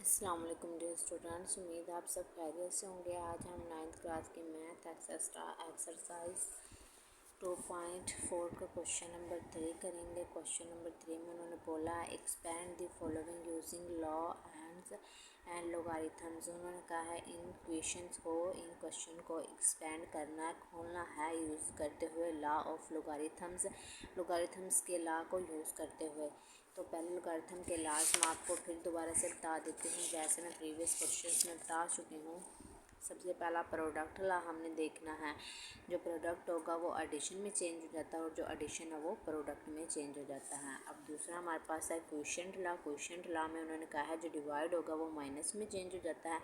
अस्सलाम वालेकुम dear students, उम्मीद आप सब खैरियत से होंगे। आज हम 9th क्लास की मैथ एक्सरसाइज 2.4 का क्वेश्चन नंबर 3 करेंगे। क्वेश्चन नंबर 3 में उन्होंने बोला expand the following using law and logarithms. उन्होंने कहा है इन क्वेश्चन को एक्सपैंड करना है, खोलना है यूज़ करते हुए लॉ ऑफ लोगारिथम्स के लॉ को यूज़ करते हुए। तो पहले लोगारिथम के लाज मैं आपको फिर दोबारा से बता देती हूँ, जैसे मैं प्रीवियस क्वेश्चंस में बता चुकी हूँ। सबसे पहला प्रोडक्ट ला हमने देखना है। जो प्रोडक्ट होगा वो एडिशन में चेंज हो जाता है और जो एडिशन है वो प्रोडक्ट में चेंज हो जाता है। अब दूसरा हमारे पास है क्वोशिएंट ला में उन्होंने कहा है जो डिवाइड होगा वो माइनस में चेंज हो जाता है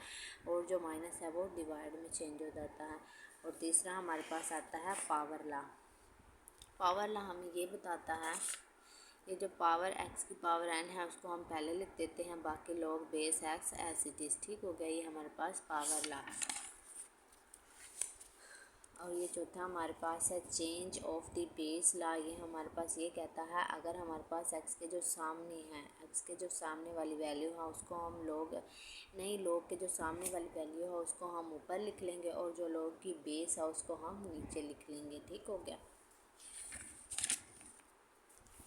और जो माइनस है वो डिवाइड में चेंज हो जाता है। और तीसरा हमारे पास आता है पावर ला हमें ये बताता है, ये जो पावर x की पावर n है उसको हम पहले लिख देते हैं, बाकी लोग base x as it is. ठीक हो गया, ये हमारे पास पावर ला है। और ये चौथा हमारे पास है चेंज ऑफ द बेस ला। ये हमारे पास ये कहता है अगर हमारे पास x के जो सामने वाली वैल्यू है उसको हम लोग के जो सामने वाली वैल्यू है उसको हम ऊपर लिख लेंगे और जो लोग की बेस है उसको हम नीचे लिख लेंगे। ठीक हो गया।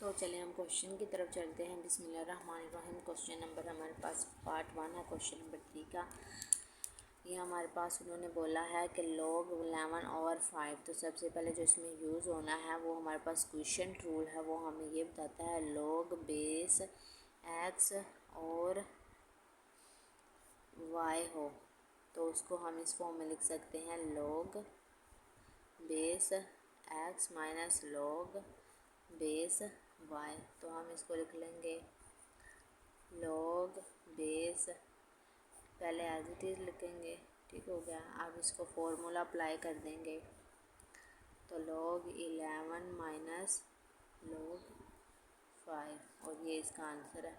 तो चलिए हम क्वेश्चन की तरफ चलते हैं। बिस्मिल्लाहिर्रहमानिर्रहीम। क्वेश्चन नंबर हमारे पास पार्ट 1 है, क्वेश्चन नंबर 3 का। ये हमारे पास उन्होंने बोला है कि log 11/5। तो सबसे पहले जो इसमें यूज़ होना है वो हमारे पास क्वोशिएंट रूल है, वो हमें ये बताता है log बेस x और y हो तो उसको हम इस फॉर्म में लिख सकते हैं log base x minus log base y। तो हम इसको लिख लेंगे log बेस, पहले एज इट इज़ लिखेंगे। ठीक हो गया। अब इसको फॉर्मूला अप्लाई कर देंगे तो log 11 माइनस log 5 और ये इसका आंसर है।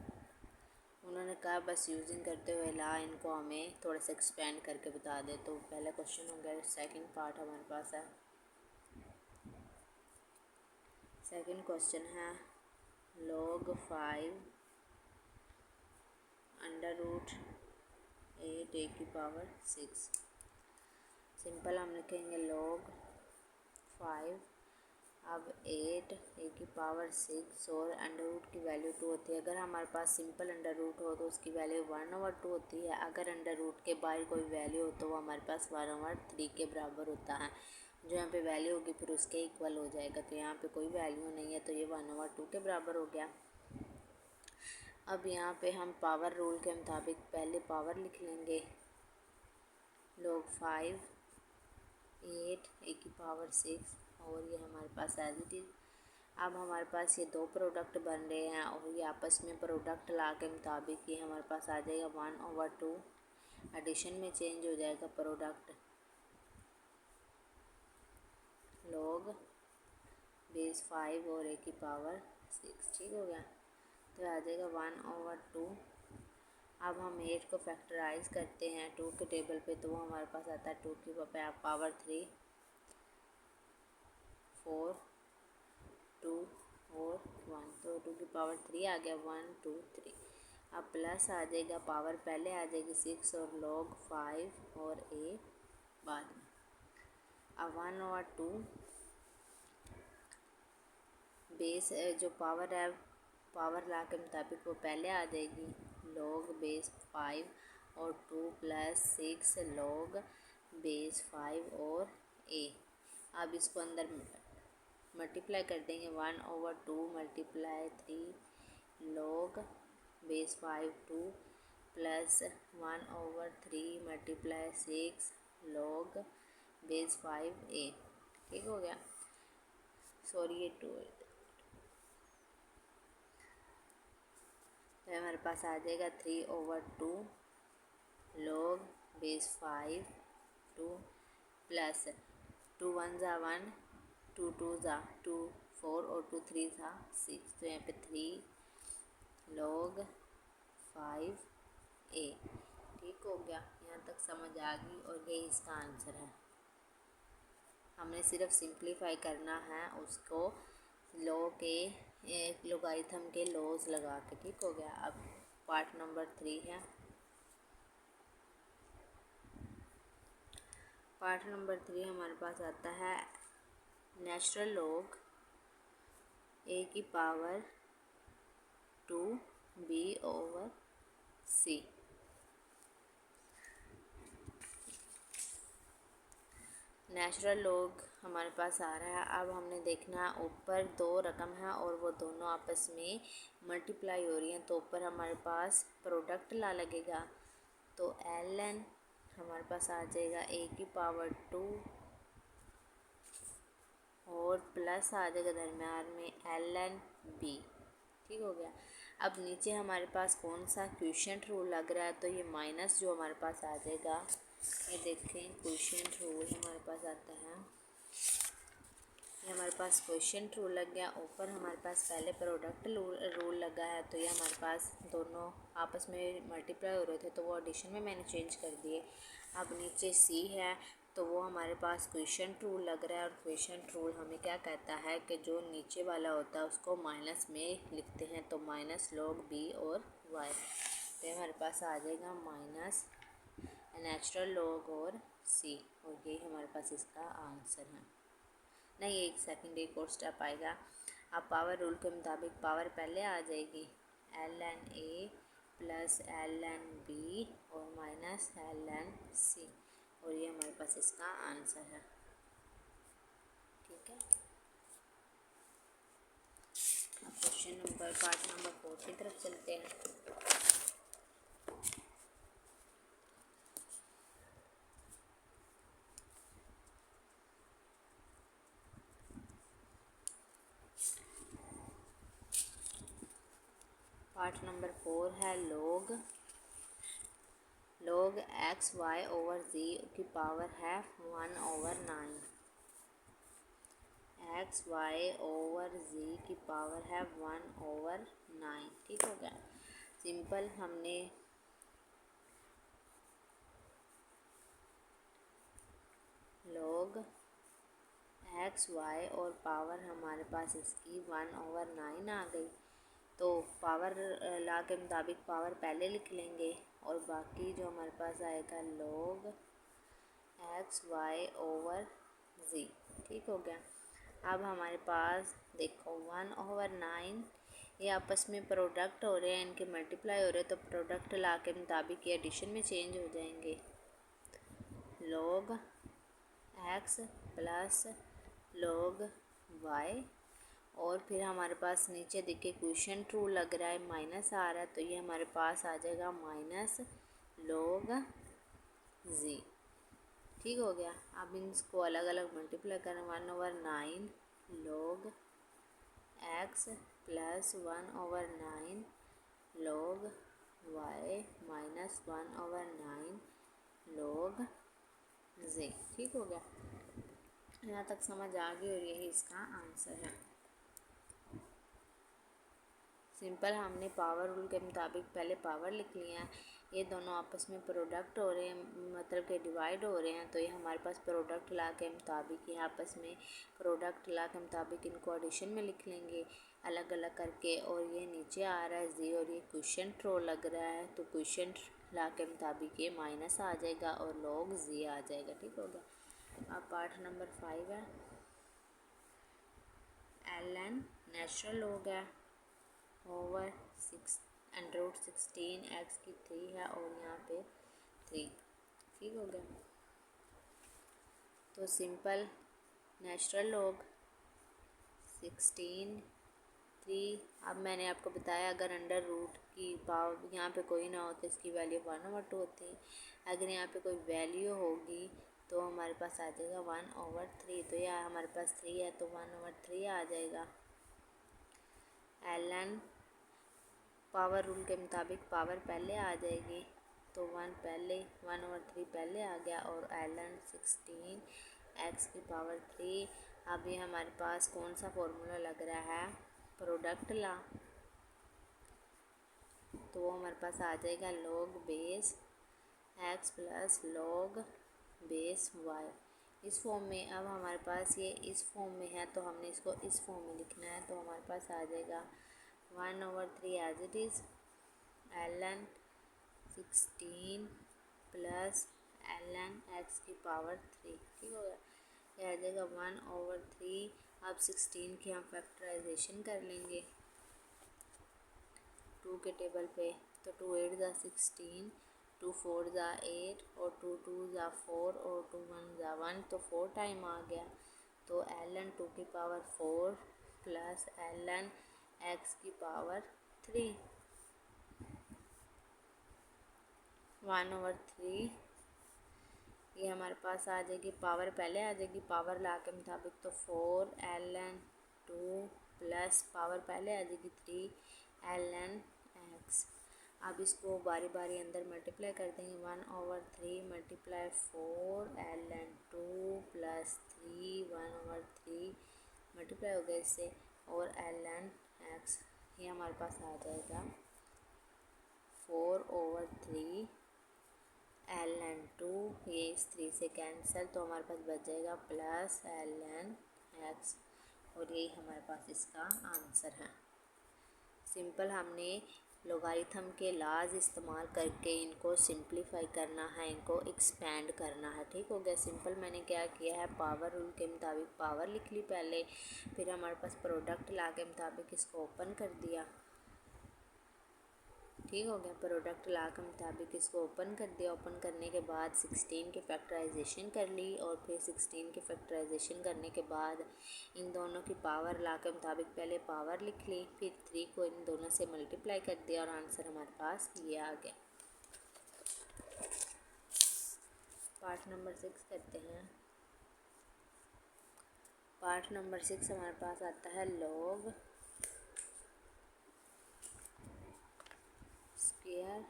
उन्होंने कहा बस यूजिंग करते हुए ला इनको हमें थोड़ा सा एक्सपेंड करके बता दे। तो पहला क्वेश्चन हो गया। सेकंड पार्ट हमारे पास है। सेकंड क्वेश्चन है log 5 √8 a की पावर 6। सिंपल हम लिखेंगे log 5, अब 8 a की पावर 6 और अंडर रूट की वैल्यू 2 होती है। अगर हमारे पास सिंपल अंडर रूट हो तो उसकी वैल्यू 1/2 होती है। अगर अंडर रूट के बाहर कोई वैल्यू हो तो वो हमारे पास 1/3 के बराबर होता है। जो यहाँ पे वैल्यू होगी फिर उसके इक्वल हो जाएगा। तो यहाँ पे कोई वैल्यू नहीं है तो ये 1/2 के बराबर हो गया। अब यहाँ पे हम पावर रूल के मुताबिक पहले पावर लिख लेंगे log 5 8 a की पावर 6 और ये हमारे पास एज इट इज़। अब हमारे पास ये दो प्रोडक्ट बन रहे हैं और ये आपस में प्रोडक्ट ला के मुताबिक ये हमारे पास आ जाएगा 1/2। एडिशन में चेंज हो जाएगा प्रोडक्ट log बेस 5 और a की पावर 6। ठीक हो गया। तो आ जाएगा 1/2। अब हम 8 को फैक्टराइज करते हैं 2 के टेबल पे तो वो हमारे पास आता है 2 की पावर 3 4 2 और 1। तो 2 की पावर 3 आ गया 1 2 3। अब प्लस आ जाएगा, पावर पहले आ जाएगी 6 और log 5 और a बाद में। अब 1/2 बेस जो पावर है पावर ला के मुताबिक वो पहले आ जाएगी log बेस 5 और 2 + 6 log बेस 5 और a। अब इसको अंदर मल्टीप्लाई कर देंगे 1/2 × 3 log base 5 2 + 1/3 × 6 log base 5a। ठीक हो गया। सॉरी ये 2 तो हमारे पास आ जाएगा 3/2 log बेस 5 2 प्लस 2 1 ज़ा 1 2 2 ज़ा 2 4 और 2 3 ज़ा 6। तो यहाँ पे 3 log 5a। ठीक हो गया। यहाँ तक समझ आ गई और ये इसका आंसर है। हमने सिर्फ सिंप्लीफाई करना है उसको लोगारिथम के लॉज लगा के। ठीक हो गया। अब पार्ट नंबर 3 है। पार्ट नंबर 3 हमारे पास आता है नेचुरल लॉग ए की पावर 2b/c। नेचुरल लॉग हमारे पास आ रहा है। अब हमने देखना है ऊपर दो रकम है और वो दोनों आपस में मल्टीप्लाई हो रही हैं, तो ऊपर हमारे पास प्रोडक्ट ला लगेगा, तो ln हमारे पास आ जाएगा a की पावर 2 और प्लस आ जाएगा दरम्यान में ln b। ठीक हो गया। अब नीचे हमारे पास कौन सा क्वोशिएंट रूल लग रहा है, तो ये माइनस जो हमारे पास आ जाएगा, ये देखें क्वोशिएंट रूल हमारे पास आता है, ये हमारे पास क्वोशिएंट रूल लग गया। ऊपर हमारे पास पहले प्रोडक्ट रूल लगा है, तो ये हमारे पास दोनों आपस में मल्टीप्लाई हो रहे थे, तो वो एडिशन में मैंने चेंज कर दिए। अब नीचे c है, तो वो हमारे पास क्वोशिएंट रूल लग रहा है, और क्वोशिएंट रूल हमें क्या कहता है कि जो नीचे वाला होता है उसको माइनस में लिखते हैं, तो माइनस लॉग b और y। तो हमारे पास आ जाएगा माइनस नेचुरल लॉग और c, और यही हमारे पास इसका आंसर है। नहीं, एक सेकंड, एक और स्टेप आएगा। अब पावर रूल के मुताबिक पावर पहले आ जाएगी ln a plus ln b और माइनस ln c, और ये हमारे पास इसका आंसर है। ठीक है। अब क्वेश्चन नंबर पार्ट नंबर 4 की तरफ चलते हैं। पार्ट नंबर 4 है log x y over z की पावर है 1/9। x y ओवर z की पावर है 1/9। ठीक हो गया। सिंपल हमने log x y और पावर हमारे पास इसकी 1/9 आ गई, तो पावर ला के मुताबिक पावर पहले लिख लेंगे, और बाकी जो हमारे पास आएगा log x y over z। ठीक हो गया। अब हमारे पास देखो 1/9 ये आपस में प्रोडक्ट हो रहे हैं, इनके मल्टीप्लाई हो रहे हैं, तो प्रोडक्ट ला के मुताबिक ये एडिशन में चेंज हो जाएंगे। log x plus log y, और फिर हमारे पास नीचे देखिए क्वोशिएंट रूल लग रहा है, माइनस आ रहा है, तो ये हमारे पास आ जाएगा माइनस log z। ठीक हो गया। अब इसको अलग अलग मल्टीप्लाई करें, 1/9 log x plus 1/9 log y minus 1/9 log z। ठीक हो गया। यहाँ तक समझ आ गई, और यही इसका आंसर है। सिंपल हमने पावर रूल के मुताबिक पहले पावर लिख लिया है, ये दोनों आपस में प्रोडक्ट हो रहे हैं, मतलब कि डिवाइड हो रहे हैं, तो ये हमारे पास प्रोडक्ट ला के मुताबिक ये आपस में प्रोडक्ट ला के मुताबिक इनको एडिशन में लिख लेंगे अलग अलग करके, और ये नीचे आ रहा है जी, और ये क्वोशिएंट रूल लग रहा है, तो क्वोशिएंट ला के मुताबिक ये माइनस आ जाएगा और log z आ जाएगा। ठीक हो गया। अब पार्ट नंबर 5 है ln नेचुरल लॉग है ओवर 6√16 x की 3 है, और यहाँ पे 3। ठीक हो गया। तो सिंपल नेचुरल लॉग 16 3। अब मैंने आपको बताया अगर अंडर रूट की पावर यहाँ पे कोई ना हो तो इसकी वैल्यू 1/2 होती है। अगर यहाँ पे कोई वैल्यू होगी तो हमारे पास आ जाएगा 1/3। तो यह हमारे पास 3 है, तो 1/3 आ जाएगा। ln पावर रूल के मुताबिक पावर पहले आ जाएगी, तो 1/3 पहले आ गया, और ln 16 x की पावर 3। अब ये हमारे पास कौन सा फॉर्मूला लग रहा है, प्रोडक्ट ला, तो वो हमारे पास आ जाएगा log base x plus log base y इस फॉर्म में। अब हमारे पास ये इस फॉर्म में है, तो हमने इसको इस फॉर्म में लिखना है, तो हमारे पास आ जाएगा 1/3 as it is ln 16 plus ln x की पावर 3। ठीक हो गया, यह आ जाएगा 1/3। अब 16 की हम फैक्टराइजेशन कर लेंगे 2 के टेबल पे, तो 2 8 ज़ा 16, 2 4 ज़ा 8 और 2 2 ज़ा 4 और 2 1 ज़ा 1, तो 4 टाइम आ गया। तो ln 2 की पावर 4 प्लस ln x की पावर 3, 1/3। ये हमारे पास आ जाएगी पावर, पहले आ जाएगी पावर ला के मुताबिक, तो 4 ln 2 प्लस पावर पहले आ जाएगी 3 ln x। अब इसको बारी बारी अंदर मल्टीप्लाई कर देंगे, 1/3 मल्टीप्लाई 4 ln 2 प्लस 3 1/3 मल्टीप्लाई हो गया इससे, और ln x ये हमारे पास आ जाएगा 4/3 ln 2, ये इस 3 से कैंसिल, तो हमारे पास बच जाएगा प्लस ln x, और यही हमारे पास इसका आंसर है। सिंपल हमने लोगारिथम के लाज इस्तेमाल करके इनको सिंप्लीफाई करना है, इनको एक्सपेंड करना है। ठीक हो गया। सिंपल मैंने क्या किया है, पावर रूल के मुताबिक पावर लिख ली पहले, फिर हमारे पास प्रोडक्ट ला के मुताबिक इसको ओपन कर दिया। ठीक हो गया, प्रोडक्ट ला के मुताबिक इसको ओपन कर दिया। ओपन करने के बाद 16 की फैक्टराइजेशन कर ली, और फिर 16 की फैक्टराइजेशन करने के बाद इन दोनों की पावर ला के मुताबिक पहले पावर लिख ली, फिर 3 को इन दोनों से मल्टीप्लाई कर दिया, और आंसर हमारे पास ये आ गया। पार्ट नंबर 6 करते हैं। पार्ट नंबर 6 हमारे पास आता है लॉग स्क्वायर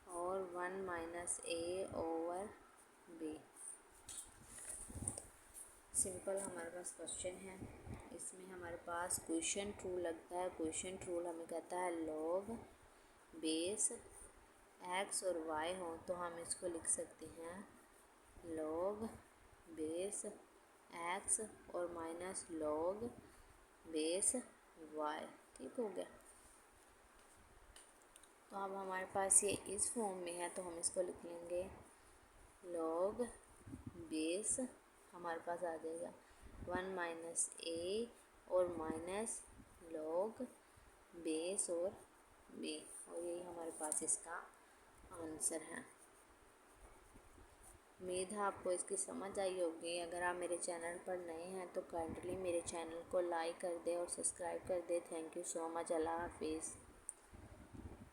और 1 - a/b। सिंपल हमारे पास क्वेश्चन है, इसमें हमारे पास क्वेश्चन रूल लगता है। क्वेश्चन रूल हमें कहता है लॉग बेस x और y हो तो हम इसको लिख सकते हैं लॉग बेस x और माइनस लॉग बेस y। ठीक हो गया। तो अब हमारे पास ये इस फॉर्म में है, तो हम इसको लिख लेंगे लॉग बेस, हमारे पास आ जाएगा 1 - a और माइनस लॉग बेस और b, और यही हमारे पास इसका आंसर है। उम्मीद है आपको इसकी समझ आई होगी। अगर आप मेरे चैनल पर नए हैं तो काइंडली मेरे चैनल को लाइक कर दें और सब्सक्राइब कर दें। Thank you so much. अल्लाह हाफिज़।